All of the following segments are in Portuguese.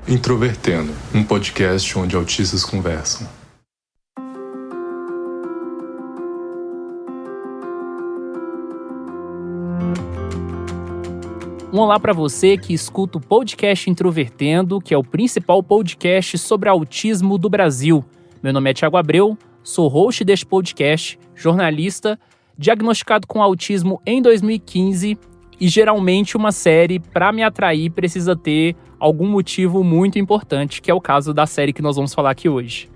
Introvertendo, um podcast onde autistas conversam. Um olá para você que escuta o podcast Introvertendo, que é o principal podcast sobre autismo do Brasil. Meu nome é Thiago Abreu, sou host deste podcast, jornalista, diagnosticado com autismo em 2015 e geralmente uma série para me atrair precisa ter algum motivo muito importante, que é o caso da série que nós vamos falar aqui hoje.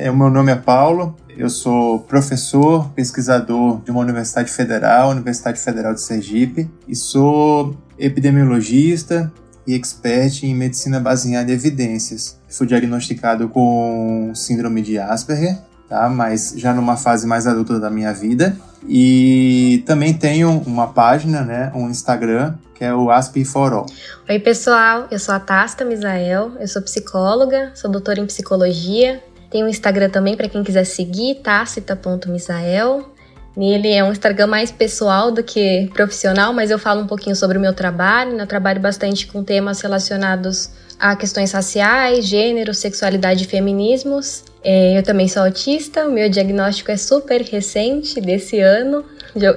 O meu nome é Paulo, eu sou professor, pesquisador de uma Universidade Federal, Universidade Federal de Sergipe, e sou epidemiologista e expert em medicina baseada em evidências. Fui diagnosticado com síndrome de Asperger, tá? Mas já numa fase mais adulta da minha vida. E também tenho uma página, um Instagram, que é o Asp4All. Oi pessoal, eu sou a Tasta Misael, eu sou psicóloga, sou doutora em psicologia. Tenho um Instagram também para quem quiser seguir, tacita.misael. Nele é um Instagram mais pessoal do que profissional, mas eu falo um pouquinho sobre o meu trabalho. Eu trabalho bastante com temas relacionados a questões raciais, gênero, sexualidade e feminismos. Eu também sou autista, o meu diagnóstico é super recente, desse ano,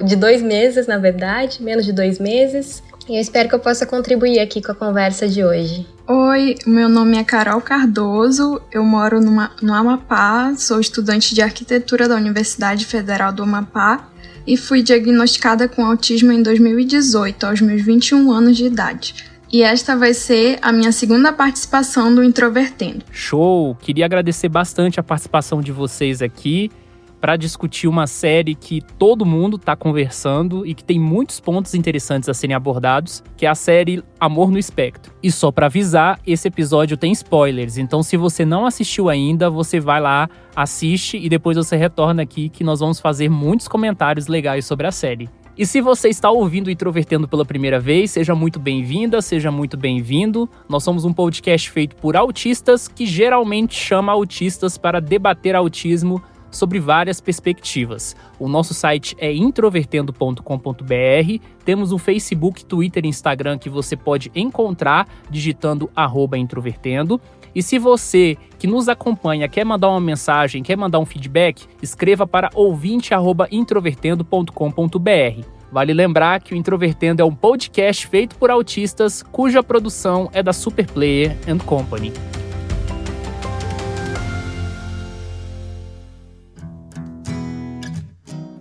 de 2 meses na verdade, menos de 2 meses. E eu espero que eu possa contribuir aqui com a conversa de hoje. Oi, meu nome é Carol Cardoso, eu moro no Amapá, sou estudante de arquitetura da Universidade Federal do Amapá e fui diagnosticada com autismo em 2018, aos meus 21 anos de idade. E esta vai ser a minha segunda participação do Introvertendo. Show! Queria agradecer bastante a participação de vocês aqui para discutir uma série que todo mundo está conversando e que tem muitos pontos interessantes a serem abordados, que é a série Amor no Espectro. E só para avisar, esse episódio tem spoilers, então se você não assistiu ainda, você vai lá, assiste e depois você retorna aqui que nós vamos fazer muitos comentários legais sobre a série. E se você está ouvindo o Introvertendo pela primeira vez, seja muito bem-vinda, seja muito bem-vindo. Nós somos um podcast feito por autistas que geralmente chama autistas para debater autismo sobre várias perspectivas. O nosso site é introvertendo.com.br, temos um Facebook, Twitter e Instagram que você pode encontrar digitando @introvertendo. E se você que nos acompanha quer mandar uma mensagem, quer mandar um feedback, escreva para ouvinte@introvertendo.com.br. Vale lembrar que o Introvertendo é um podcast feito por autistas cuja produção é da Superplayer & Company.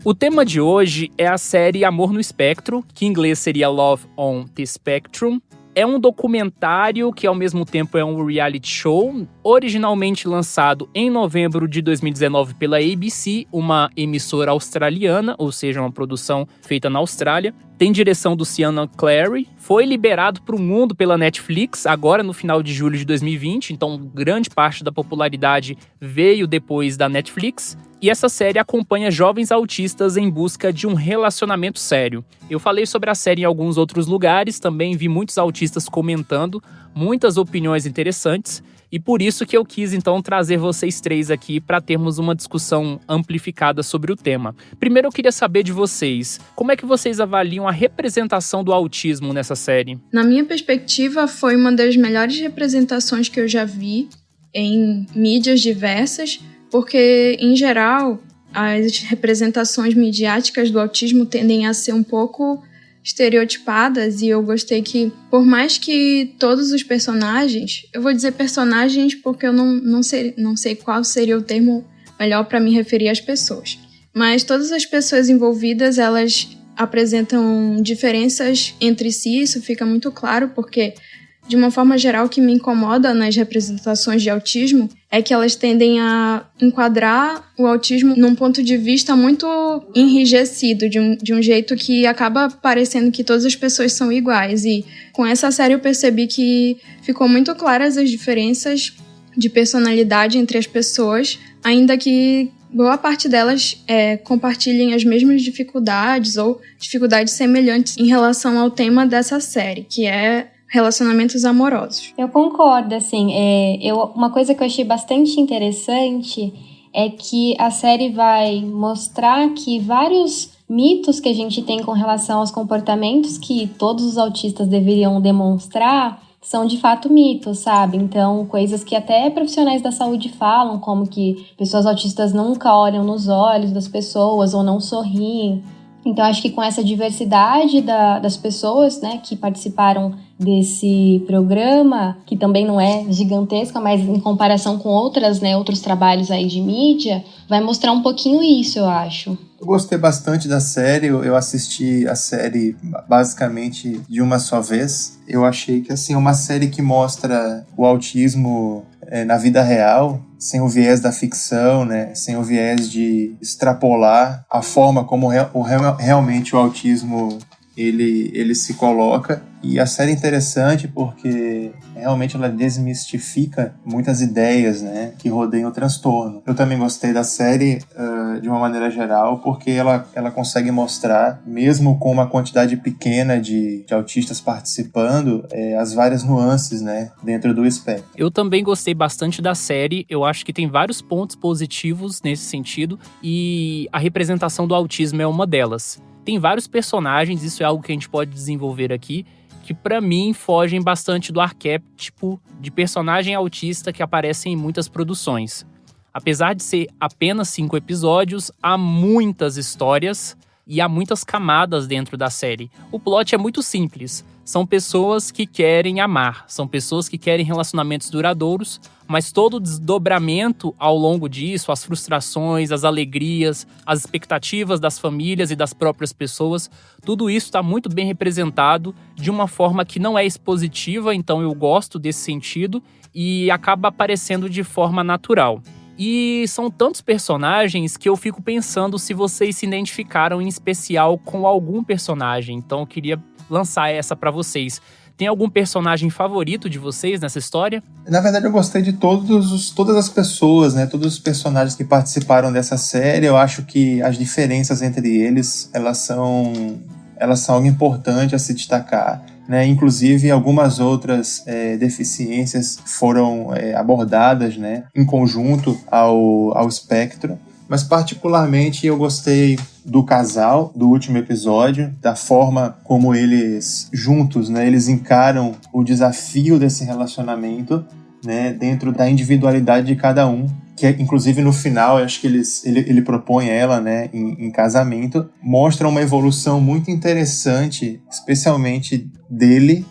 O tema de hoje é a série Amor no Espectro, que em inglês seria Love on the Spectrum. É um documentário que ao mesmo tempo é um reality show, originalmente lançado em novembro de 2019 pela ABC, uma emissora australiana, ou seja, uma produção feita na Austrália. Tem direção do Cian Clary, foi liberado para o mundo pela Netflix, agora no final de julho de 2020, então grande parte da popularidade veio depois da Netflix. E essa série acompanha jovens autistas em busca de um relacionamento sério. Eu falei sobre a série em alguns outros lugares, também vi muitos autistas comentando, muitas opiniões interessantes, e por isso que eu quis então trazer vocês três aqui para termos uma discussão amplificada sobre o tema. Primeiro eu queria saber de vocês, como é que vocês avaliam a representação do autismo nessa série? Na minha perspectiva, foi uma das melhores representações que eu já vi em mídias diversas, porque, em geral, as representações midiáticas do autismo tendem a ser um pouco estereotipadas, e eu gostei que, por mais que todos os personagens, eu vou dizer personagens porque eu não sei qual seria o termo melhor para me referir às pessoas, mas todas as pessoas envolvidas, elas apresentam diferenças entre si, isso fica muito claro, porque de uma forma geral, o que me incomoda nas representações de autismo é que elas tendem a enquadrar o autismo num ponto de vista muito enrijecido, de um jeito que acaba parecendo que todas as pessoas são iguais. E com essa série eu percebi que ficou muito claras as diferenças de personalidade entre as pessoas, ainda que boa parte delas compartilhem as mesmas dificuldades ou dificuldades semelhantes em relação ao tema dessa série, que é relacionamentos amorosos. Eu concordo, assim, uma coisa que eu achei bastante interessante é que a série vai mostrar que vários mitos que a gente tem com relação aos comportamentos que todos os autistas deveriam demonstrar, são de fato mitos, sabe? Então, coisas que até profissionais da saúde falam, como que pessoas autistas nunca olham nos olhos das pessoas ou não sorriem. Então, acho que com essa diversidade das pessoas, né, que participaram desse programa, que também não é gigantesca, mas em comparação com outros trabalhos aí de mídia, vai mostrar um pouquinho isso, eu acho. Eu gostei bastante da série, eu assisti a série basicamente de uma só vez. Eu achei que assim, é uma série que mostra o autismo na vida real, sem o viés da ficção, né? Sem o viés de extrapolar a forma como realmente o autismo ele se coloca. E a série é interessante porque realmente ela desmistifica muitas ideias, né, que rodeiam o transtorno. Eu também gostei da série de uma maneira geral porque ela consegue mostrar, mesmo com uma quantidade pequena de autistas participando, as várias nuances, né, dentro do espectro. Eu também gostei bastante da série, eu acho que tem vários pontos positivos nesse sentido e a representação do autismo é uma delas. Tem vários personagens, isso é algo que a gente pode desenvolver aqui, que pra mim fogem bastante do arquétipo de personagem autista que aparece em muitas produções. Apesar de ser apenas 5 episódios, há muitas histórias e há muitas camadas dentro da série. O plot é muito simples. São pessoas que querem amar, são pessoas que querem relacionamentos duradouros, mas todo o desdobramento ao longo disso, as frustrações, as alegrias, as expectativas das famílias e das próprias pessoas, tudo isso está muito bem representado de uma forma que não é expositiva, então eu gosto desse sentido e acaba aparecendo de forma natural. E são tantos personagens que eu fico pensando se vocês se identificaram em especial com algum personagem. Então eu queria lançar essa pra vocês. Tem algum personagem favorito de vocês nessa história? Na verdade, eu gostei de todas as pessoas, né? Todos os personagens que participaram dessa série. Eu acho que as diferenças entre eles, elas são algo importante a se destacar, né? Inclusive, algumas outras deficiências foram abordadas, né, em conjunto ao espectro. Mas particularmente eu gostei do casal, do último episódio, da forma como eles juntos, né, eles encaram o desafio desse relacionamento, né, dentro da individualidade de cada um, que inclusive no final, eu acho que ele propõe ela, né, em casamento, mostra uma evolução muito interessante, especialmente dele,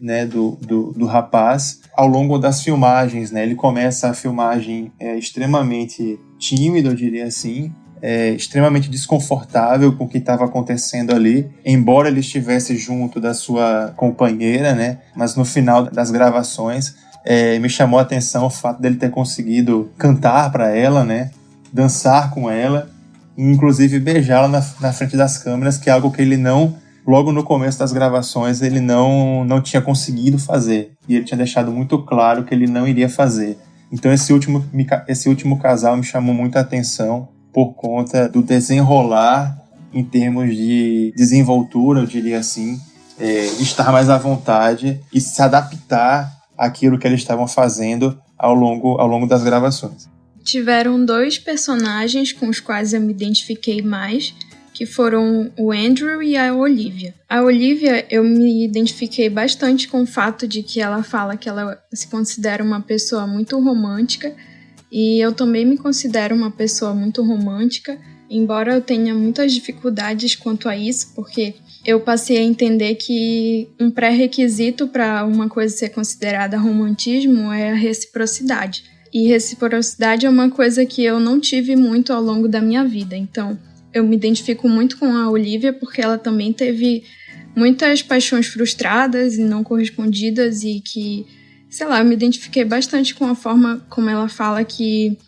né, do rapaz, ao longo das filmagens, né? Ele começa a filmagem extremamente tímido, eu diria assim, extremamente desconfortável com o que estava acontecendo ali, embora ele estivesse junto da sua companheira, né? Mas no final das gravações me chamou a atenção o fato dele ter conseguido cantar para ela, né? Dançar com ela e inclusive beijá-la na frente das câmeras, que é algo que ele não... Logo no começo das gravações, ele não tinha conseguido fazer. E ele tinha deixado muito claro que ele não iria fazer. Então esse último casal me chamou muita atenção por conta do desenrolar em termos de desenvoltura, eu diria assim, de estar mais à vontade e se adaptar àquilo que eles estavam fazendo ao longo das gravações. Tiveram 2 personagens com os quais eu me identifiquei mais, que foram o Andrew e a Olivia. A Olivia, eu me identifiquei bastante com o fato de que ela fala que ela se considera uma pessoa muito romântica, e eu também me considero uma pessoa muito romântica, embora eu tenha muitas dificuldades quanto a isso, porque eu passei a entender que um pré-requisito para uma coisa ser considerada romantismo é a reciprocidade. E reciprocidade é uma coisa que eu não tive muito ao longo da minha vida, então eu me identifico muito com a Olivia porque ela também teve muitas paixões frustradas e não correspondidas e que, sei lá, eu me identifiquei bastante com a forma como ela fala que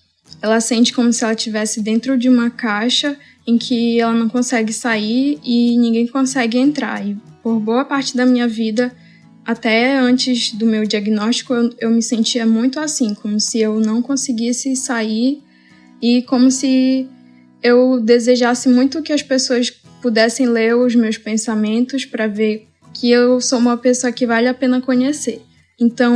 ela sente como se ela estivesse dentro de uma caixa em que ela não consegue sair e ninguém consegue entrar. E por boa parte da minha vida, até antes do meu diagnóstico, eu me sentia muito assim, como se eu não conseguisse sair e como se eu desejasse muito que as pessoas pudessem ler os meus pensamentos para ver que eu sou uma pessoa que vale a pena conhecer. Então,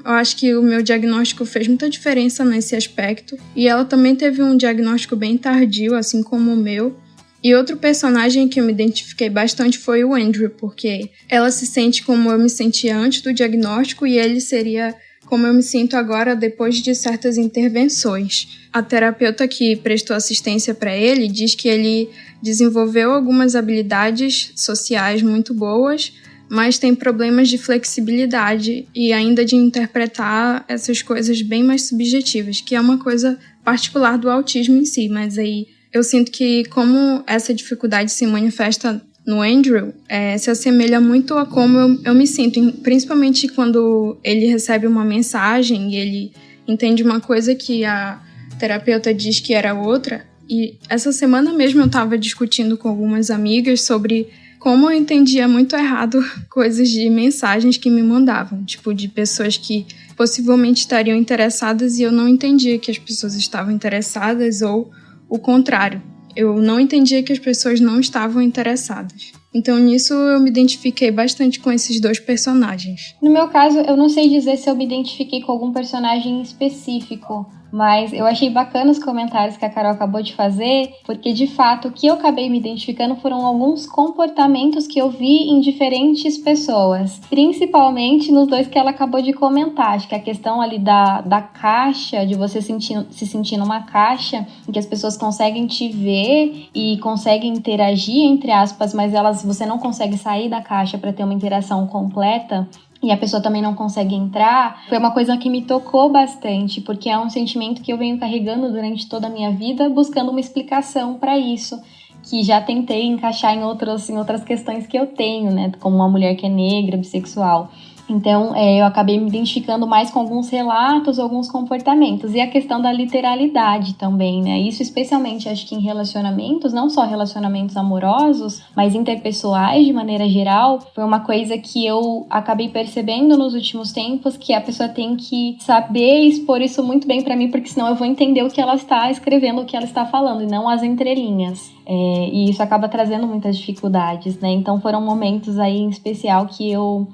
eu acho que o meu diagnóstico fez muita diferença nesse aspecto. E ela também teve um diagnóstico bem tardio, assim como o meu. E outro personagem que eu me identifiquei bastante foi o Andrew, porque ela se sente como eu me sentia antes do diagnóstico e ele seria como eu me sinto agora depois de certas intervenções. A terapeuta que prestou assistência para ele diz que ele desenvolveu algumas habilidades sociais muito boas, mas tem problemas de flexibilidade e ainda de interpretar essas coisas bem mais subjetivas, que é uma coisa particular do autismo em si, mas aí eu sinto que como essa dificuldade se manifesta no Andrew, se assemelha muito a como eu me sinto, principalmente quando ele recebe uma mensagem e ele entende uma coisa que a terapeuta diz que era outra. E essa semana mesmo eu estava discutindo com algumas amigas sobre como eu entendia muito errado coisas de mensagens que me mandavam, tipo de pessoas que possivelmente estariam interessadas e eu não entendia que as pessoas estavam interessadas ou o contrário. Eu não entendia que as pessoas não estavam interessadas. Então, nisso, eu me identifiquei bastante com esses dois personagens. No meu caso, eu não sei dizer se eu me identifiquei com algum personagem específico, mas eu achei bacana os comentários que a Carol acabou de fazer, porque, de fato, o que eu acabei me identificando foram alguns comportamentos que eu vi em diferentes pessoas, principalmente nos dois que ela acabou de comentar. Acho que a questão ali da caixa, de você se sentir numa caixa, em que as pessoas conseguem te ver e conseguem interagir, entre aspas, mas você não consegue sair da caixa para ter uma interação completa, e a pessoa também não consegue entrar, foi uma coisa que me tocou bastante, porque é um sentimento que eu venho carregando durante toda a minha vida, buscando uma explicação para isso, que já tentei encaixar em outras questões que eu tenho, né, como uma mulher que é negra, bissexual. Então, eu acabei me identificando mais com alguns relatos, alguns comportamentos. E a questão da literalidade também, né? Isso especialmente, acho que em relacionamentos, não só relacionamentos amorosos, mas interpessoais de maneira geral, foi uma coisa que eu acabei percebendo nos últimos tempos, que a pessoa tem que saber expor isso muito bem pra mim, porque senão eu vou entender o que ela está escrevendo, o que ela está falando, e não as entrelinhas. E isso acaba trazendo muitas dificuldades, né? Então, foram momentos aí em especial que eu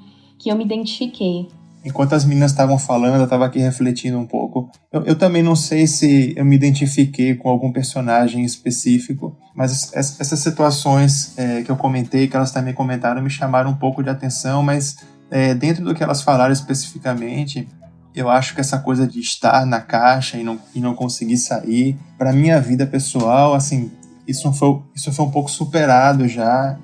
me identifiquei. Enquanto as meninas estavam falando, eu estava aqui refletindo um pouco. Eu também não sei se eu me identifiquei com algum personagem específico, mas essas situações que eu comentei, que elas também comentaram, me chamaram um pouco de atenção, mas dentro do que elas falaram especificamente, eu acho que essa coisa de estar na caixa e não conseguir sair, para minha vida pessoal, assim, isso foi um pouco superado já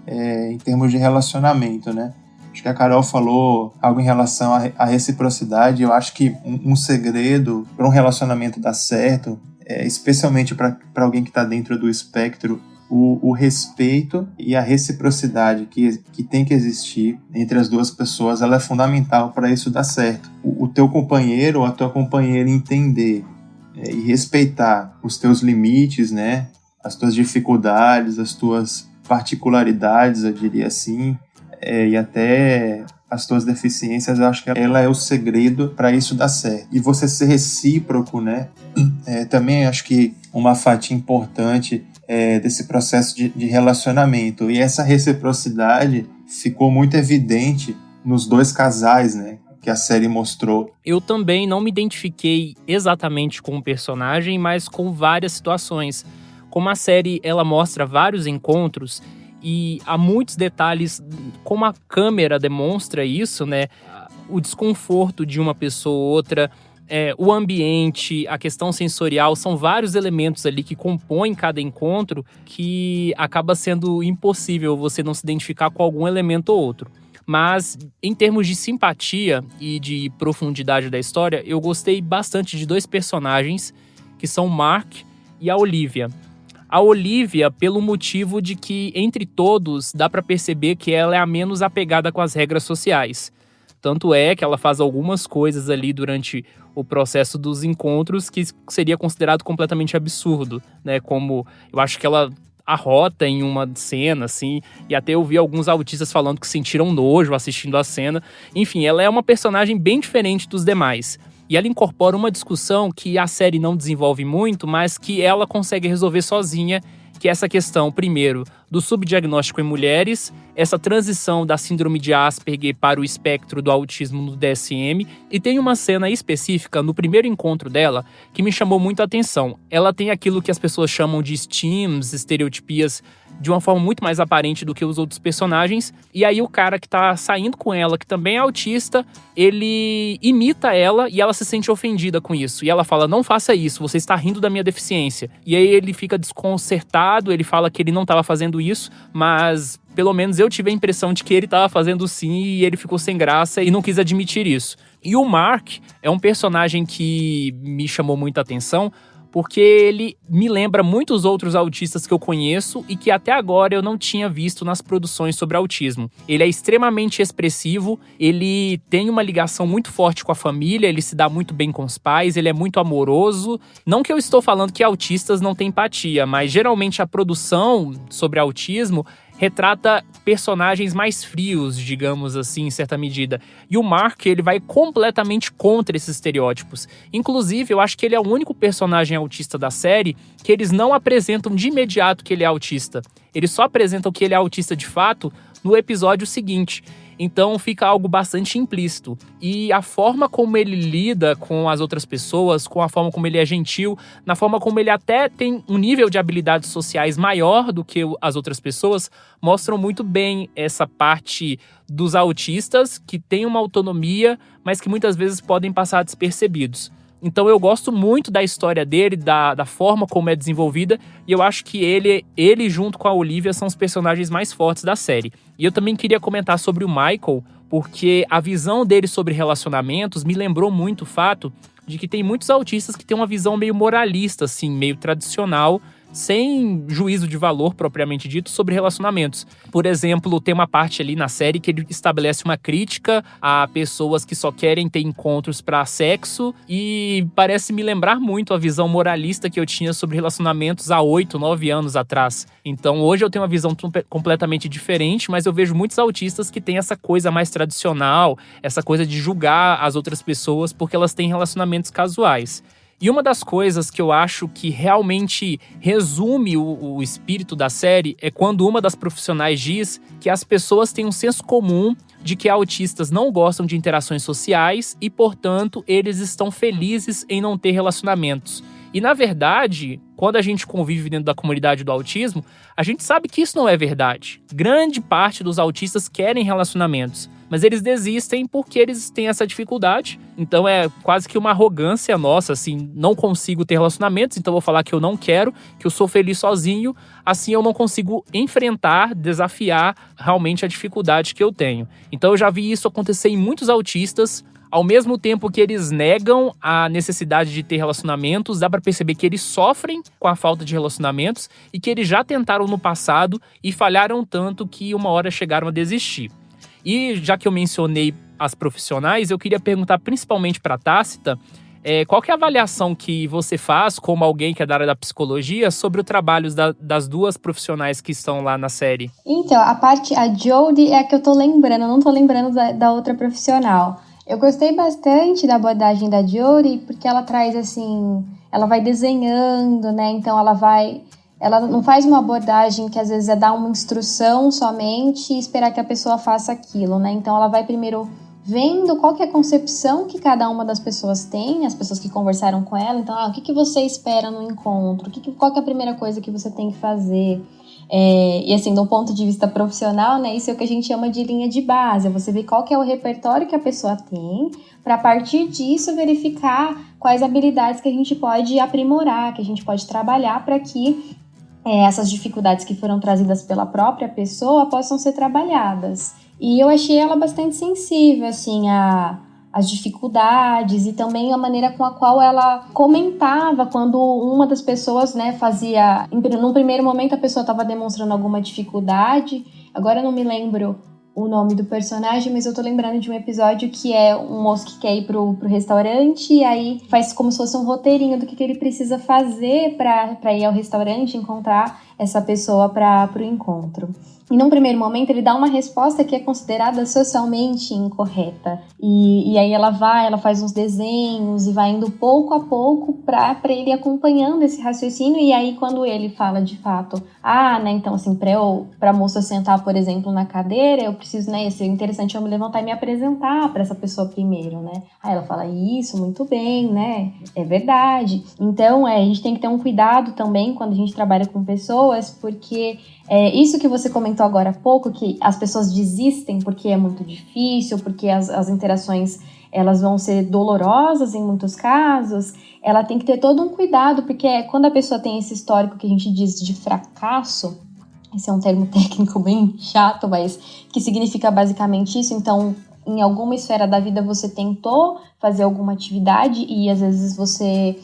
em termos de relacionamento, né? Acho que a Carol falou algo em relação à reciprocidade. Eu acho que um segredo para um relacionamento dar certo, especialmente para alguém que está dentro do espectro, o respeito e a reciprocidade que tem que existir entre as duas pessoas, ela é fundamental para isso dar certo. O teu companheiro ou a tua companheira entender e respeitar os teus limites, né? As tuas dificuldades, as tuas particularidades, eu diria assim, e até as tuas deficiências, eu acho que ela é o segredo para isso dar certo. E você ser recíproco, né? Também acho que uma fatia importante desse processo de relacionamento. E essa reciprocidade ficou muito evidente nos dois casais, né? Que a série mostrou. Eu também não me identifiquei exatamente com o personagem, mas com várias situações. Como a série ela mostra vários encontros, e há muitos detalhes, como a câmera demonstra isso, né? O desconforto de uma pessoa ou outra, o ambiente, a questão sensorial, são vários elementos ali que compõem cada encontro que acaba sendo impossível você não se identificar com algum elemento ou outro. Mas, em termos de simpatia e de profundidade da história, eu gostei bastante de dois personagens, que são o Mark e a Olivia. A Olivia, pelo motivo de que, entre todos, dá pra perceber que ela é a menos apegada com as regras sociais. Tanto é que ela faz algumas coisas ali durante o processo dos encontros que seria considerado completamente absurdo, né? Como, eu acho que ela arrota em uma cena, assim, e até eu vi alguns autistas falando que sentiram nojo assistindo a cena. Enfim, ela é uma personagem bem diferente dos demais. E ela incorpora uma discussão que a série não desenvolve muito, mas que ela consegue resolver sozinha, que é essa questão, primeiro, do subdiagnóstico em mulheres, essa transição da síndrome de Asperger para o espectro do autismo no DSM, e tem uma cena específica no primeiro encontro dela que me chamou muito a atenção. Ela tem aquilo que as pessoas chamam de STEAMs, estereotipias de uma forma muito mais aparente do que os outros personagens. E aí o cara que tá saindo com ela, que também é autista, ele imita ela e ela se sente ofendida com isso. E ela fala, não faça isso, você está rindo da minha deficiência. E aí ele fica desconcertado, ele fala que ele não estava fazendo isso, mas pelo menos eu tive a impressão de que ele estava fazendo sim e ele ficou sem graça e não quis admitir isso. E o Mark é um personagem que me chamou muita atenção, porque ele me lembra muitos outros autistas que eu conheço e que até agora eu não tinha visto nas produções sobre autismo. Ele é extremamente expressivo, ele tem uma ligação muito forte com a família, ele se dá muito bem com os pais, ele é muito amoroso. Não que eu estou falando que autistas não têm empatia, mas geralmente a produção sobre autismo retrata personagens mais frios, digamos assim, em certa medida. E o Mark, ele vai completamente contra esses estereótipos. Inclusive, eu acho que ele é o único personagem autista da série que eles não apresentam de imediato que ele é autista. Eles só apresentam que ele é autista de fato no episódio seguinte. Então fica algo bastante implícito. E a forma como ele lida com as outras pessoas, com a forma como ele é gentil, na forma como ele até tem um nível de habilidades sociais maior do que as outras pessoas, mostram muito bem essa parte dos autistas que têm uma autonomia, mas que muitas vezes podem passar despercebidos. Então eu gosto muito da história dele, da forma como é desenvolvida, e eu acho que ele junto com a Olivia são os personagens mais fortes da série. E eu também queria comentar sobre o Michael, porque a visão dele sobre relacionamentos me lembrou muito o fato de que tem muitos autistas que têm uma visão meio moralista, assim, meio tradicional, sem juízo de valor propriamente dito sobre relacionamentos. Por exemplo, tem uma parte ali na série que ele estabelece uma crítica a pessoas que só querem ter encontros para sexo e parece me lembrar muito a visão moralista que eu tinha sobre relacionamentos há 8, 9 anos atrás. Então hoje eu tenho uma visão completamente diferente, mas eu vejo muitos autistas que têm essa coisa mais tradicional, essa coisa de julgar as outras pessoas porque elas têm relacionamentos casuais. E uma das coisas que eu acho que realmente resume o espírito da série é quando uma das profissionais diz que as pessoas têm um senso comum de que autistas não gostam de interações sociais e, portanto, eles estão felizes em não ter relacionamentos. E, na verdade, quando a gente convive dentro da comunidade do autismo, a gente sabe que isso não é verdade. Grande parte dos autistas querem relacionamentos, mas eles desistem porque eles têm essa dificuldade. Então é quase que uma arrogância nossa, assim, não consigo ter relacionamentos, então vou falar que eu não quero, que eu sou feliz sozinho, assim eu não consigo enfrentar, desafiar realmente a dificuldade que eu tenho. Então eu já vi isso acontecer em muitos autistas. Ao mesmo tempo que eles negam a necessidade de ter relacionamentos, dá para perceber que eles sofrem com a falta de relacionamentos e que eles já tentaram no passado e falharam tanto que uma hora chegaram a desistir. E já que eu mencionei as profissionais, eu queria perguntar principalmente para a Tácita, qual que é a avaliação que você faz como alguém que é da área da psicologia sobre o trabalho das duas profissionais que estão lá na série? Então, a Jodie é a que eu tô lembrando, eu não tô lembrando da outra profissional. Eu gostei bastante da abordagem da Jodie, porque ela traz, assim, ela vai desenhando, né, então ela não faz uma abordagem que às vezes é dar uma instrução somente e esperar que a pessoa faça aquilo, né, então ela vai primeiro vendo qual que é a concepção que cada uma das pessoas tem, as pessoas que conversaram com ela, então, o que você espera no encontro, qual que é a primeira coisa que você tem que fazer. E assim, do ponto de vista profissional, né, isso é o que a gente chama de linha de base, você vê qual que é o repertório que a pessoa tem, para a partir disso verificar quais habilidades que a gente pode aprimorar, que a gente pode trabalhar para que essas dificuldades que foram trazidas pela própria pessoa possam ser trabalhadas. E eu achei ela bastante sensível, assim, as dificuldades e também a maneira com a qual ela comentava quando uma das pessoas, né, fazia... Num primeiro momento a pessoa estava demonstrando alguma dificuldade, agora eu não me lembro o nome do personagem, mas eu tô lembrando de um episódio que é um moço que quer ir pro restaurante e aí faz como se fosse um roteirinho do que ele precisa fazer pra ir ao restaurante e encontrar essa pessoa pro encontro. E num primeiro momento ele dá uma resposta que é considerada socialmente incorreta. E aí ela faz uns desenhos e vai indo pouco a pouco pra ele acompanhando esse raciocínio. E aí quando ele fala de fato, né, então assim, pra moça sentar, por exemplo, na cadeira, eu preciso, né, seria interessante eu me levantar e me apresentar pra essa pessoa primeiro, né. Aí ela fala, isso, muito bem, né, é verdade. Então a gente tem que ter um cuidado também quando a gente trabalha com pessoas, pessoas, porque isso que você comentou agora há pouco, que as pessoas desistem porque é muito difícil, porque as interações elas vão ser dolorosas em muitos casos, ela tem que ter todo um cuidado, porque quando a pessoa tem esse histórico que a gente diz de fracasso, esse é um termo técnico bem chato, mas que significa basicamente isso. Então, em alguma esfera da vida você tentou fazer alguma atividade e às vezes você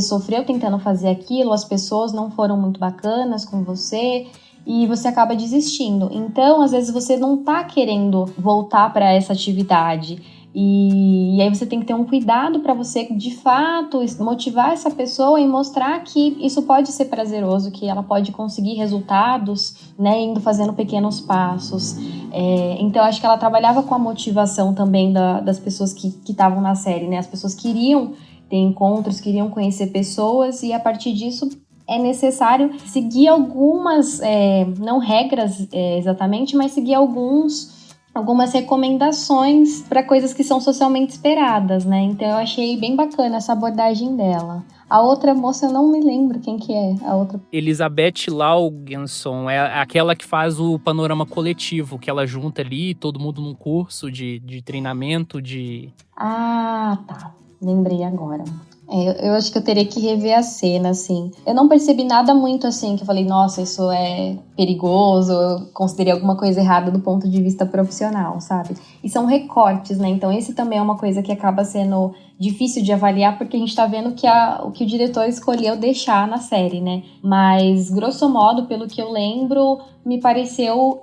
sofreu tentando fazer aquilo, as pessoas não foram muito bacanas com você e você acaba desistindo. Então, às vezes você não tá querendo voltar para essa atividade. E aí você tem que ter um cuidado para você, de fato, motivar essa pessoa e mostrar que isso pode ser prazeroso, que ela pode conseguir resultados, né, indo fazendo pequenos passos. Então, acho que ela trabalhava com a motivação também das pessoas que estavam na série, né? As pessoas queriam ter encontros, queriam conhecer pessoas e, a partir disso, é necessário seguir algumas, não regras exatamente, mas seguir algumas recomendações para coisas que são socialmente esperadas, né? Então eu achei bem bacana essa abordagem dela. A outra moça, eu não me lembro quem que é a outra. Elizabeth Laurgenson é aquela que faz o panorama coletivo, que ela junta ali todo mundo num curso de treinamento de... Ah, tá. Lembrei agora. Eu acho que eu teria que rever a cena, assim. Eu não percebi nada muito, assim, que eu falei, nossa, isso é perigoso, eu considerei alguma coisa errada do ponto de vista profissional, sabe? E são recortes, né? Então, esse também é uma coisa que acaba sendo difícil de avaliar, porque a gente tá vendo o que o diretor escolheu deixar na série, né? Mas, grosso modo, pelo que eu lembro, me pareceu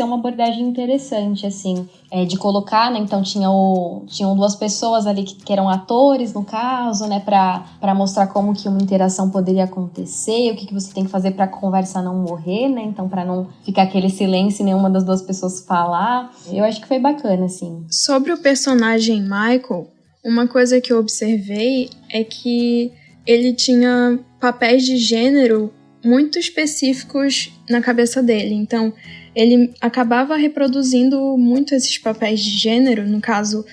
uma abordagem interessante, assim, de colocar, né? Então, tinham duas pessoas ali que eram atores, no caso, né? Pra mostrar como que uma interação poderia acontecer, o que você tem que fazer pra conversa não morrer, né? Então, pra não ficar aquele silêncio e nenhuma das duas pessoas falar. Eu acho que foi bacana, assim. Sobre o personagem Michael, uma coisa que eu observei é que ele tinha papéis de gênero muito específicos na cabeça dele. Então, ele acabava reproduzindo muito esses papéis de gênero. No caso,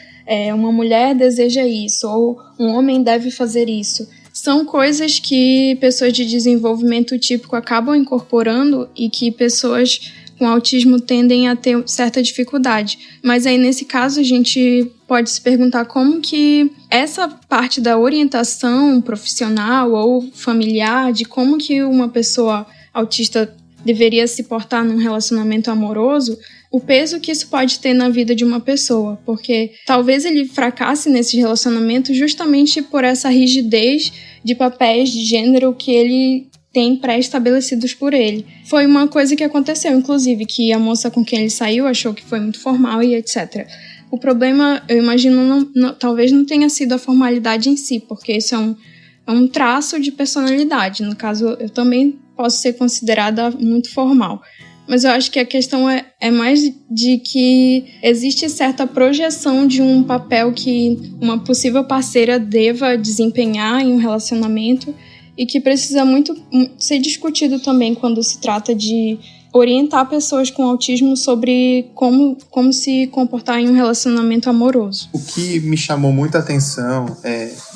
uma mulher deseja isso, ou um homem deve fazer isso. São coisas que pessoas de desenvolvimento típico acabam incorporando e que pessoas com autismo tendem a ter certa dificuldade. Mas aí, nesse caso, a gente pode se perguntar como que essa parte da orientação profissional ou familiar, de como que uma pessoa autista deveria se portar num relacionamento amoroso, o peso que isso pode ter na vida de uma pessoa. Porque talvez ele fracasse nesse relacionamento justamente por essa rigidez de papéis de gênero que ele tem pré-estabelecidos por ele. Foi uma coisa que aconteceu, inclusive, que a moça com quem ele saiu achou que foi muito formal e etc. O problema, eu imagino, talvez não tenha sido a formalidade em si, porque isso é um traço de personalidade. No caso, eu também posso ser considerada muito formal. Mas eu acho que a questão é mais de que existe certa projeção de um papel que uma possível parceira deva desempenhar em um relacionamento e que precisa muito ser discutido também quando se trata de orientar pessoas com autismo sobre como se comportar em um relacionamento amoroso. O que me chamou muita atenção,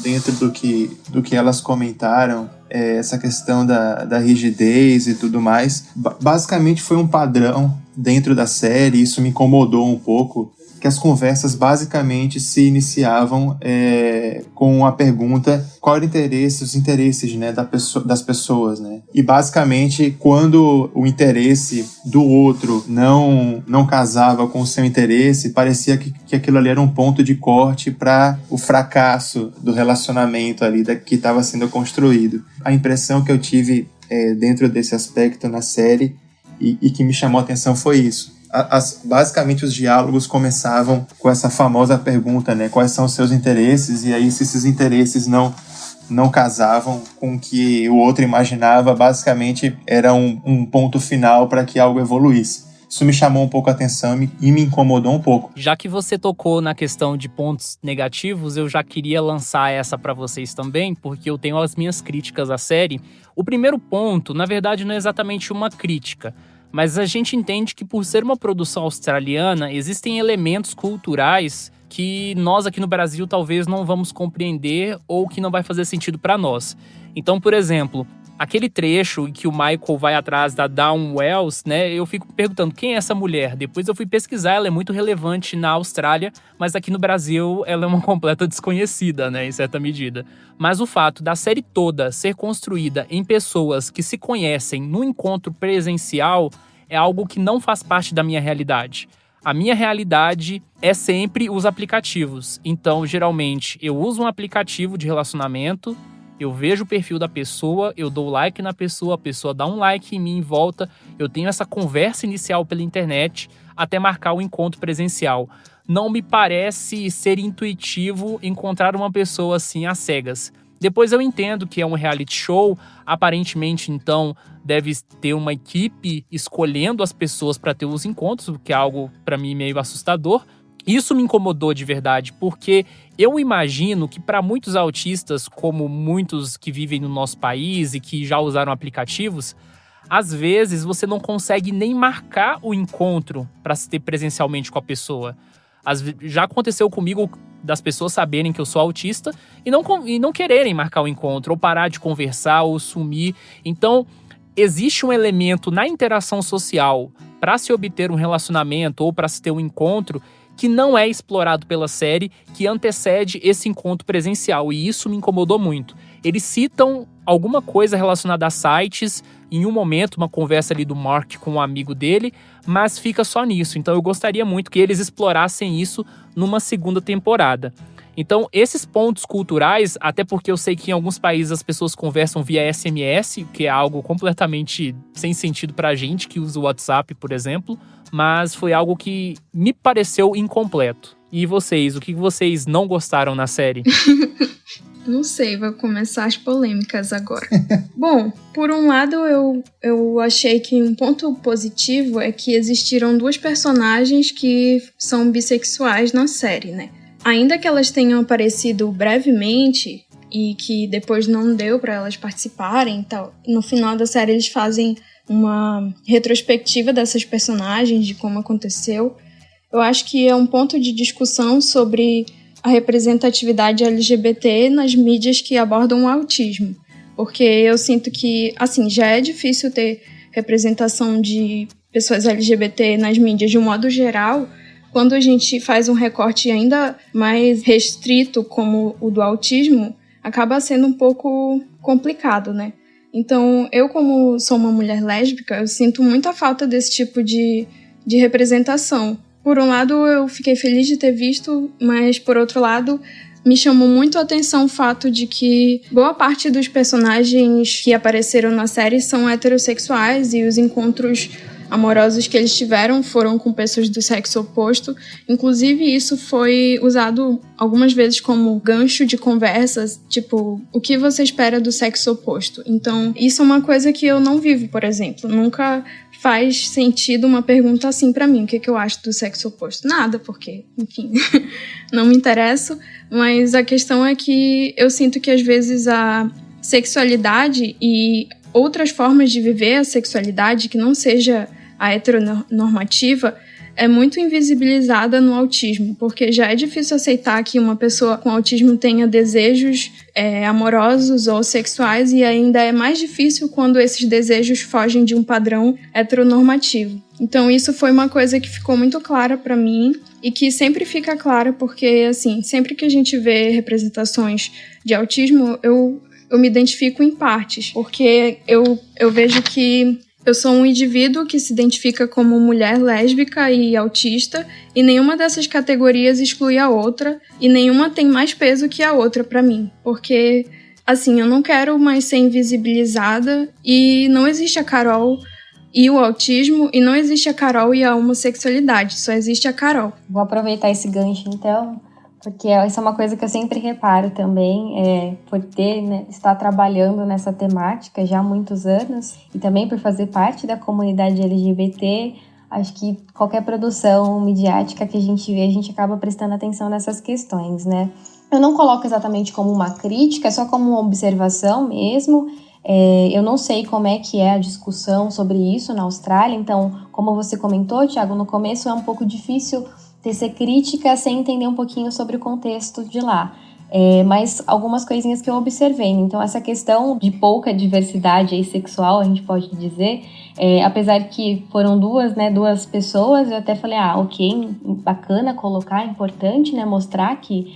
dentro do que elas comentaram, essa questão da rigidez e tudo mais, basicamente foi um padrão dentro da série. Isso me incomodou um pouco, que as conversas basicamente se iniciavam com a pergunta qual era os interesses, né, das pessoas, né? E basicamente, quando o interesse do outro não casava com o seu interesse, parecia que aquilo ali era um ponto de corte para o fracasso do relacionamento ali que estava sendo construído. A impressão que eu tive dentro desse aspecto na série e que me chamou a atenção foi isso. Basicamente os diálogos começavam com essa famosa pergunta, né? Quais são os seus interesses? E aí, se esses interesses não casavam com o que o outro imaginava, basicamente era um ponto final para que algo evoluísse. Isso me chamou um pouco a atenção e me incomodou um pouco. Já que você tocou na questão de pontos negativos, eu já queria lançar essa para vocês também, porque eu tenho as minhas críticas à série. O primeiro ponto, na verdade, não é exatamente uma crítica, mas a gente entende que, por ser uma produção australiana, existem elementos culturais que nós aqui no Brasil talvez não vamos compreender ou que não vai fazer sentido para nós. Então, por exemplo, aquele trecho em que o Michael vai atrás da Dawn Wells, né? Eu fico perguntando, quem é essa mulher? Depois eu fui pesquisar, ela é muito relevante na Austrália, mas aqui no Brasil ela é uma completa desconhecida, né? Em certa medida. Mas o fato da série toda ser construída em pessoas que se conhecem no encontro presencial é algo que não faz parte da minha realidade. A minha realidade é sempre os aplicativos. Então, geralmente, eu uso um aplicativo de relacionamento, eu vejo o perfil da pessoa, eu dou like na pessoa, a pessoa dá um like em mim em volta, eu tenho essa conversa inicial pela internet até marcar o encontro presencial. Não me parece ser intuitivo encontrar uma pessoa assim às cegas. Depois eu entendo que é um reality show, aparentemente então deve ter uma equipe escolhendo as pessoas para ter os encontros, o que é algo para mim meio assustador. Isso me incomodou de verdade, porque eu imagino que para muitos autistas, como muitos que vivem no nosso país e que já usaram aplicativos, às vezes você não consegue nem marcar o encontro para se ter presencialmente com a pessoa. Já aconteceu comigo das pessoas saberem que eu sou autista e não quererem marcar o encontro, ou parar de conversar, ou sumir. Então, existe um elemento na interação social para se obter um relacionamento ou para se ter um encontro que não é explorado pela série, que antecede esse encontro presencial, e isso me incomodou muito. Eles citam alguma coisa relacionada a sites, em um momento, uma conversa ali do Mark com um amigo dele, mas fica só nisso. Então eu gostaria muito que eles explorassem isso numa segunda temporada. Então, esses pontos culturais, até porque eu sei que em alguns países as pessoas conversam via SMS, que é algo completamente sem sentido pra gente, que usa o WhatsApp, por exemplo, mas foi algo que me pareceu incompleto. E vocês, o que vocês não gostaram na série? Não sei, vai começar as polêmicas agora. Bom, por um lado eu achei que um ponto positivo é que existiram duas personagens que são bissexuais na série, né? Ainda que elas tenham aparecido brevemente e que depois não deu para elas participarem e tal, no final da série eles fazem uma retrospectiva dessas personagens, de como aconteceu. Eu acho que é um ponto de discussão sobre a representatividade LGBT nas mídias que abordam o autismo. Porque eu sinto que, assim, já é difícil ter representação de pessoas LGBT nas mídias de um modo geral. Quando a gente faz um recorte ainda mais restrito, como o do autismo, acaba sendo um pouco complicado, né? Então, eu, como sou uma mulher lésbica, eu sinto muita falta desse tipo de representação. Por um lado, eu fiquei feliz de ter visto, mas, por outro lado, me chamou muito a atenção o fato de que boa parte dos personagens que apareceram na série são heterossexuais e os encontros amorosos que eles tiveram foram com pessoas do sexo oposto. Inclusive, isso foi usado algumas vezes como gancho de conversas, tipo, o que você espera do sexo oposto? Então, isso é uma coisa que eu não vivo, por exemplo. Nunca faz sentido uma pergunta assim pra mim, o que eu acho do sexo oposto? Nada, porque, enfim, não me interesso. Mas a questão é que eu sinto que, às vezes, a sexualidade e outras formas de viver a sexualidade, que não seja a heteronormativa, é muito invisibilizada no autismo, porque já é difícil aceitar que uma pessoa com autismo tenha desejos amorosos ou sexuais, e ainda é mais difícil quando esses desejos fogem de um padrão heteronormativo. Então isso foi uma coisa que ficou muito clara para mim e que sempre fica clara porque, assim, sempre que a gente vê representações de autismo, eu me identifico em partes, porque eu vejo que eu sou um indivíduo que se identifica como mulher lésbica e autista, e nenhuma dessas categorias exclui a outra, e nenhuma tem mais peso que a outra pra mim. Porque, assim, eu não quero mais ser invisibilizada, e não existe a Carol e o autismo, e não existe a Carol e a homossexualidade, só existe a Carol. Vou aproveitar esse gancho, então, porque isso é uma coisa que eu sempre reparo também, por estar trabalhando nessa temática já há muitos anos, e também por fazer parte da comunidade LGBT. Acho que qualquer produção midiática que a gente vê, a gente acaba prestando atenção nessas questões, né? Eu não coloco exatamente como uma crítica, é só como uma observação mesmo. Eu não sei como é que é a discussão sobre isso na Austrália, então, como você comentou, Thiago, no começo é um pouco difícil tecer crítica sem entender um pouquinho sobre o contexto de lá. mas algumas coisinhas que eu observei. Então, essa questão de pouca diversidade aí sexual, a gente pode dizer, apesar que foram duas pessoas, eu até falei, ok, bacana colocar, importante, né, mostrar que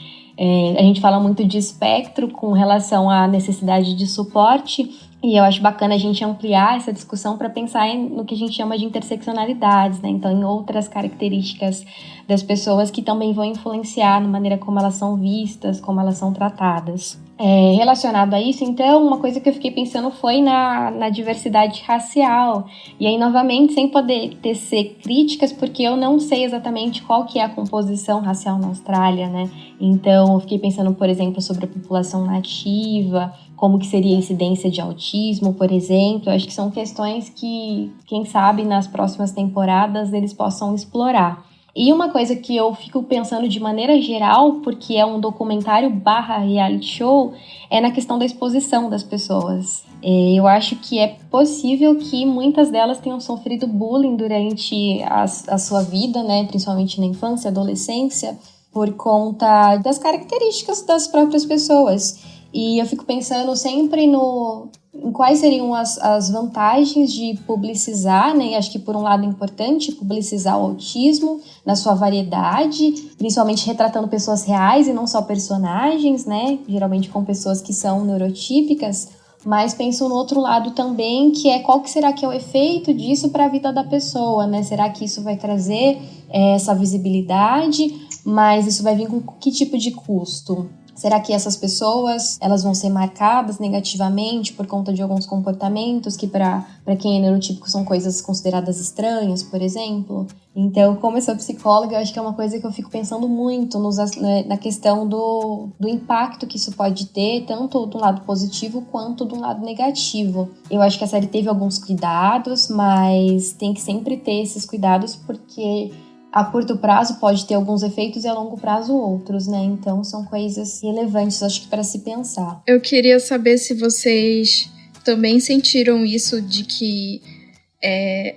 a gente fala muito de espectro com relação à necessidade de suporte, e eu acho bacana a gente ampliar essa discussão para pensar no que a gente chama de interseccionalidades, né? Então, em outras características das pessoas que também vão influenciar na maneira como elas são vistas, como elas são tratadas. Relacionado a isso, então, uma coisa que eu fiquei pensando foi na diversidade racial. E aí, novamente, sem poder tecer críticas, porque eu não sei exatamente qual que é a composição racial na Austrália, né? Então, eu fiquei pensando, por exemplo, sobre a população nativa, como que seria a incidência de autismo, por exemplo. Eu acho que são questões que, quem sabe, nas próximas temporadas eles possam explorar. E uma coisa que eu fico pensando de maneira geral, porque é um documentário / reality show, é na questão da exposição das pessoas. Eu acho que é possível que muitas delas tenham sofrido bullying durante a sua vida, né, principalmente na infância e adolescência, por conta das características das próprias pessoas. E eu fico pensando sempre em quais seriam as vantagens de publicizar, né? E acho que, por um lado, é importante publicizar o autismo na sua variedade, principalmente retratando pessoas reais e não só personagens, né? Geralmente com pessoas que são neurotípicas. Mas penso no outro lado também, que é qual que será que é o efeito disso para a vida da pessoa, né? Será que isso vai trazer essa visibilidade, mas isso vai vir com que tipo de custo? Será que essas pessoas elas vão ser marcadas negativamente por conta de alguns comportamentos que para quem é neurotípico são coisas consideradas estranhas, por exemplo? Então, como eu sou psicóloga, eu acho que é uma coisa que eu fico pensando muito na questão do impacto que isso pode ter, tanto do lado positivo quanto do lado negativo. Eu acho que a série teve alguns cuidados, mas tem que sempre ter esses cuidados porque a curto prazo pode ter alguns efeitos e a longo prazo outros, né? Então são coisas relevantes, acho que, para se pensar. Eu queria saber se vocês também sentiram isso de que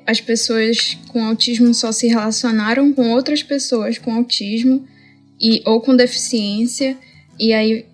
as pessoas com autismo só se relacionaram com outras pessoas com autismo ou com deficiência. E aí,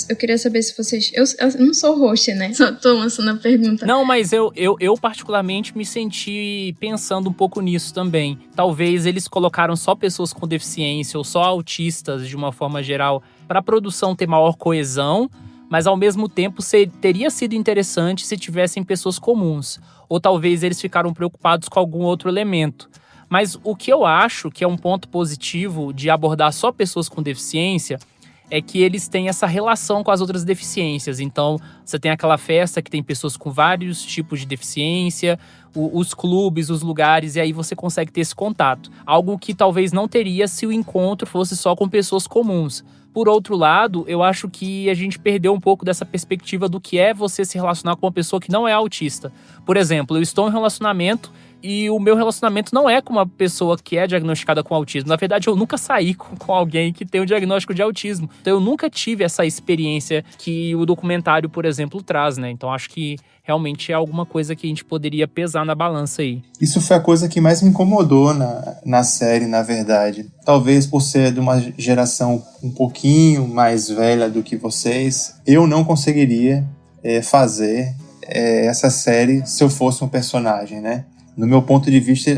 eu queria saber se vocês... Eu não sou host, né? Só tô lançando a pergunta. Não, mas eu particularmente me senti pensando um pouco nisso também. Talvez eles colocaram só pessoas com deficiência ou só autistas, de uma forma geral, para a produção ter maior coesão, mas ao mesmo tempo teria sido interessante se tivessem pessoas comuns. Ou talvez eles ficaram preocupados com algum outro elemento. Mas o que eu acho que é um ponto positivo de abordar só pessoas com deficiência é que eles têm essa relação com as outras deficiências. Então, você tem aquela festa que tem pessoas com vários tipos de deficiência, os clubes, os lugares, e aí você consegue ter esse contato. Algo que talvez não teria se o encontro fosse só com pessoas comuns. Por outro lado, eu acho que a gente perdeu um pouco dessa perspectiva do que é você se relacionar com uma pessoa que não é autista. Por exemplo, eu estou em um relacionamento e o meu relacionamento não é com uma pessoa que é diagnosticada com autismo. Na verdade, eu nunca saí com alguém que tem um diagnóstico de autismo. Então, eu nunca tive essa experiência que o documentário, por exemplo, traz, né? Então, acho que realmente é alguma coisa que a gente poderia pesar na balança aí. Isso foi a coisa que mais me incomodou na série, na verdade. Talvez por ser de uma geração um pouquinho mais velha do que vocês, eu não conseguiria fazer essa série se eu fosse um personagem, né? No meu ponto de vista,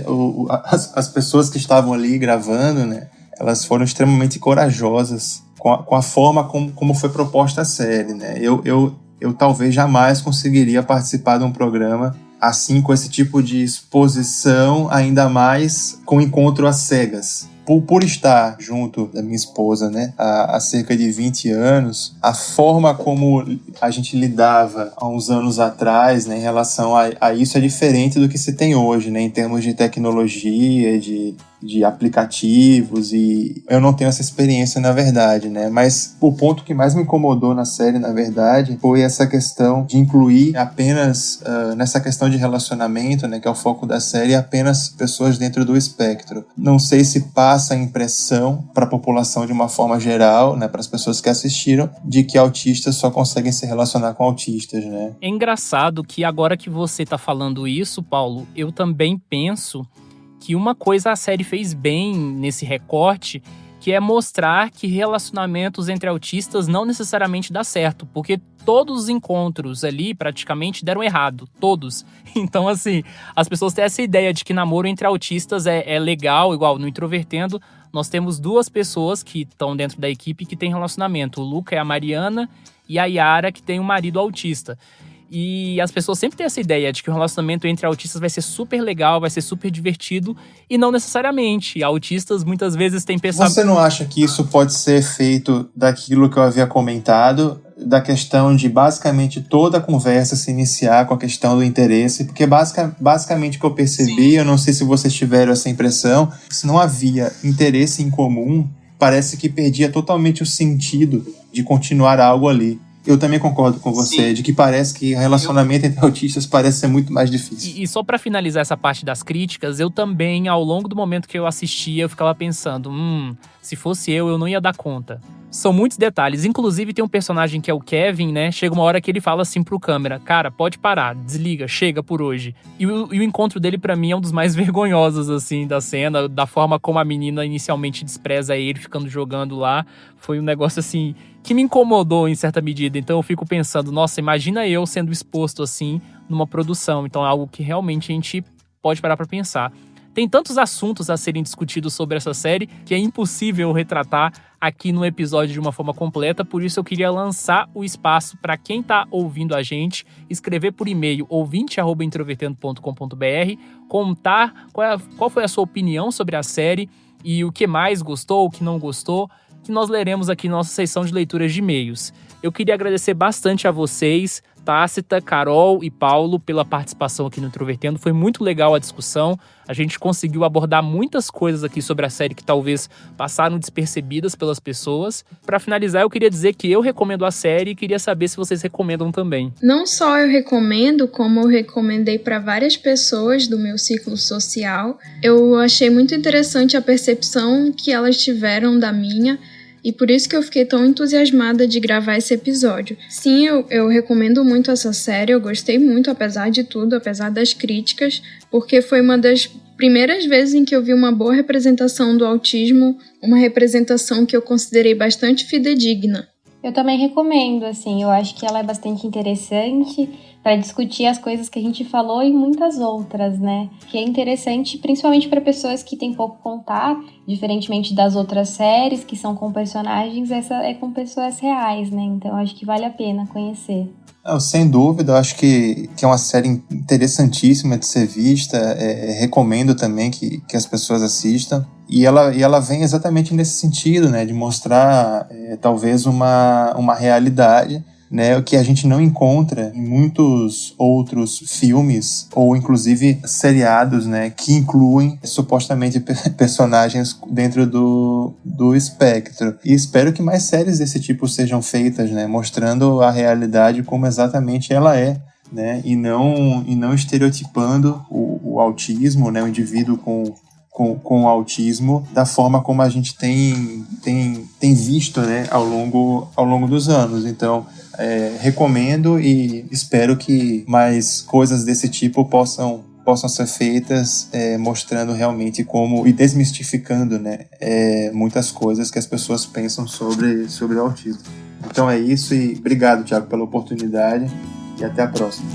as pessoas que estavam ali gravando, né, elas foram extremamente corajosas com a forma como foi proposta a série, né? Eu talvez jamais conseguiria participar de um programa assim, com esse tipo de exposição, ainda mais com encontro às cegas. Por estar junto da minha esposa, né, há cerca de 20 anos, a forma como a gente lidava há uns anos atrás, né, em relação a isso é diferente do que se tem hoje, né, em termos de tecnologia, de aplicativos, e eu não tenho essa experiência, na verdade, né, mas o ponto que mais me incomodou na série, na verdade, foi essa questão de incluir apenas, nessa questão de relacionamento, né, que é o foco da série, apenas pessoas dentro do espectro. Não sei se passa a impressão para a população de uma forma geral, né, para as pessoas que assistiram, de que autistas só conseguem se relacionar com autistas, né. É engraçado que agora que você está falando isso, Paulo, eu também penso que uma coisa a série fez bem nesse recorte, que é mostrar que relacionamentos entre autistas não necessariamente dá certo, porque todos os encontros ali praticamente deram errado, todos. Então, assim, as pessoas têm essa ideia de que namoro entre autistas é legal, igual no Introvertendo, nós temos 2 pessoas que estão dentro da equipe que têm relacionamento. O Luca é a Mariana e a Yara, que tem um marido autista. E as pessoas sempre têm essa ideia de que o relacionamento entre autistas vai ser super legal, vai ser super divertido, e não necessariamente. Autistas muitas vezes têm pensamento... Você não acha que isso pode ser feito daquilo que eu havia comentado, da questão de basicamente toda a conversa se iniciar com a questão do interesse? Porque basicamente o que eu percebi, eu não sei se vocês tiveram essa impressão, se não havia interesse em comum, parece que perdia totalmente o sentido de continuar algo ali. Eu também concordo com você, de que parece que relacionamento entre autistas parece ser muito mais difícil. E só pra finalizar essa parte das críticas, eu também, ao longo do momento que eu assistia, eu ficava pensando, se fosse eu não ia dar conta. São muitos detalhes. Inclusive, tem um personagem que é o Kevin, né? Chega uma hora que ele fala assim pro câmera, cara, pode parar, desliga, chega por hoje. E o encontro dele, pra mim, é um dos mais vergonhosos, assim, da cena. Da forma como a menina inicialmente despreza ele, ficando jogando lá. Foi um negócio, assim, que me incomodou em certa medida. Então eu fico pensando, nossa, imagina eu sendo exposto, assim, numa produção. Então é algo que realmente a gente pode parar pra pensar. Tem tantos assuntos a serem discutidos sobre essa série que é impossível retratar aqui no episódio de uma forma completa, por isso eu queria lançar o espaço para quem está ouvindo a gente, escrever por e-mail ouvinte@introvertendo.com.br, contar qual foi a sua opinião sobre a série e o que mais gostou, o que não gostou, que nós leremos aqui na nossa seção de leituras de e-mails. Eu queria agradecer bastante a vocês, Tácita, Carol e Paulo, pela participação aqui no Introvertendo. Foi muito legal a discussão. A gente conseguiu abordar muitas coisas aqui sobre a série que talvez passaram despercebidas pelas pessoas. Para finalizar, eu queria dizer que eu recomendo a série e queria saber se vocês recomendam também. Não só eu recomendo, como eu recomendei para várias pessoas do meu ciclo social. Eu achei muito interessante a percepção que elas tiveram da minha, e por isso que eu fiquei tão entusiasmada de gravar esse episódio. Sim, eu recomendo muito essa série, eu gostei muito, apesar de tudo, apesar das críticas, porque foi uma das primeiras vezes em que eu vi uma boa representação do autismo, uma representação que eu considerei bastante fidedigna. Eu também recomendo, assim, eu acho que ela é bastante interessante para discutir as coisas que a gente falou e muitas outras, né? Que é interessante, principalmente para pessoas que têm pouco contato, diferentemente das outras séries que são com personagens, essa é com pessoas reais, né? Então eu acho que vale a pena conhecer. Sem dúvida, eu acho que é uma série interessantíssima de ser vista, recomendo também que as pessoas assistam, e ela vem exatamente nesse sentido, né, de mostrar talvez uma realidade, né, que a gente não encontra em muitos outros filmes ou inclusive seriados, né, que incluem supostamente personagens dentro do espectro. E espero que mais séries desse tipo sejam feitas, né, mostrando a realidade como exatamente ela é, né, e não estereotipando o autismo, né, o indivíduo com autismo da forma como a gente tem visto, né, ao longo dos anos. Então, recomendo e espero que mais coisas desse tipo possam ser feitas, mostrando realmente como e desmistificando, né, muitas coisas que as pessoas pensam sobre o autismo. Então é isso e obrigado, Thiago, pela oportunidade e até a próxima.